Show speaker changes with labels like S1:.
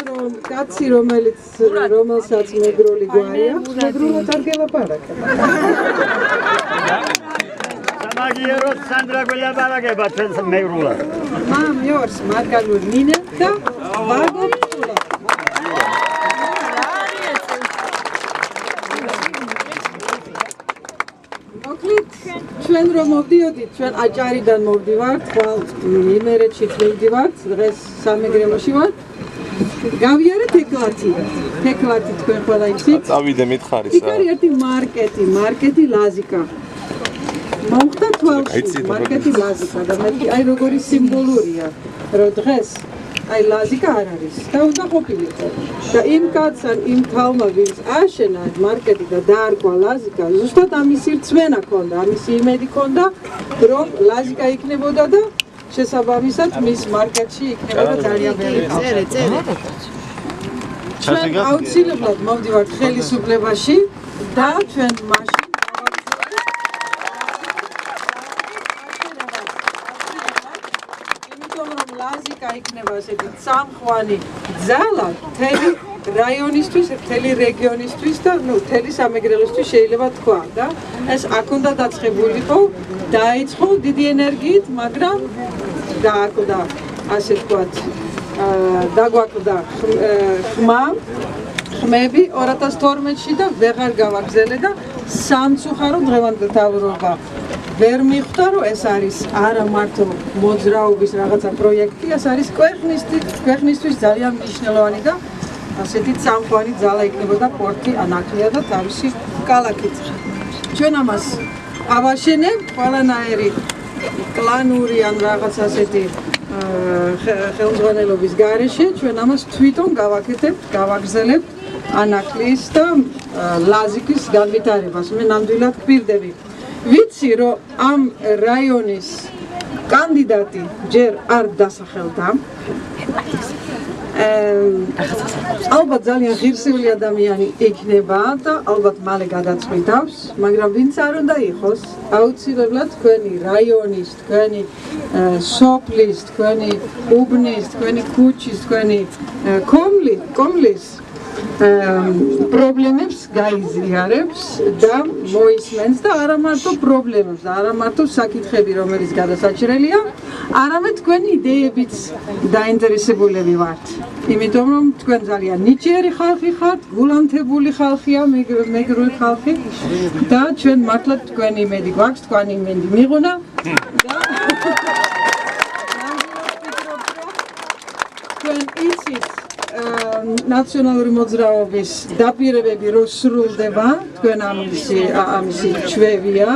S1: რომ კაცი რომელსაც მეგრული გვარია, მეგრულად არ გელაპარაკებ.
S2: სამაგიეროდ სანდრა გველაპარაკება ჩვენს მეგრულად.
S1: მამ yours მარგალურ ნინა და ვაგონ ფულა. მოკლედ ჩვენ რომ მოვდიოდით, ჩვენ აჭარიდან მოვდივართ, ხვალ იმერეთში ვდივართ, დღეს სამეგრელოში ვართ. გავიარეთ ეკლათი თქვენ ყველა იცით?
S3: წავიდე მითხარი
S1: იქ არის ერთი მარკეტი ლაზიკა. მოხდა თვალში მარკეტი ლაზიკა და მეთქი აი როგორი სიმბოლურია, რომ დღეს აი ლაზიკა არ არის და უნდა ყოფილიყო. და იმ კაცთან, იმ თალმა ვინც აშენა მარკეტი და დაარქვა ლაზიკა, ზუსტად ამისი რწმენა ჰქონდა, ამისი იმედი ჰქონდა, რომ ლაზიკა იქნებოდა და შესაბამისად მის მარკეტში იქნებოდა ძალიან ბევრი ხალხი. ჩვენ აუცილებლად მოვდივართ ხელისუფლებაში და ჩვენ მაშინ ლაზიკა იქნება ესეთი წამყვანი ძალა მთელი რაიონისთვის, მთელი რეგიონისთვის და მთელი სამეგრელოსთვის შეიძლება თქვა და ეს აქ უნდა დაწყებულიყო, დაიწყო დიდი ენერგიით, მაგრამ დააკვდა ასე ვთქვათ, დაგვაკვდა ხმები 2012-ში და ვეღარ გავაგზელე და სამწუხარო დღევანდელობა ვერ მიხვდა, რომ ეს არის არა მარტო მოძრაობის რაღაცა პროექტი, ეს არის ქვეყნისთვის ძალიან მნიშვნელოვანი და ასეთი წამყვანი ძალა იქნებოდა პორტი ანაკლია და თავისი კალაკით. ჩვენ ამას ავაშენებთ ყველანაირი კლანური ან რაღაც ასეთი ხელმძღვანელობის გარეშე, ჩვენ ამას თვითონ გავაკეთებთ, გავაგზელებთ ანაკლიის და ლაზიკის განვითარებას. მე ნამდვილად გვპირდები. ვიცი, რომ ამ რაიონის კანდიდატი ჯერ არ დასახელდა. ალბათ ძალიან ღირსეული ადამიანი იქნება და ალბათ მალე გადაწყვიტავს, მაგრამ ვინც არ უნდა იყოს, აუცილებლად თქვენი რაიონის, თქვენი სოფლის, თქვენი უბნის, თქვენი ქუჩის, თქვენი კომლის პრობლემებს გაიზიარებს და მოისმენს და არა მარტო პრობლემებს და არა მარტო საკითხები, რომელიც გადასაჭრელია, არამედ თქვენი იდეებიც დაინტერესებულები ვართ. იმიტომ რომ თქვენ ძალიან ნიჭიერი ხალხი ხართ, გულანთებული ხალხია, მეგრული ხალხი და ჩვენ მართლაც თქვენი იმედი გვაქვს, თქვენი იმედი მიღუნა და თქვენ იცით ნაციონალური მოძრაობის დაპირებები რო სრულდება, თქვენ ამისი ჩვევია.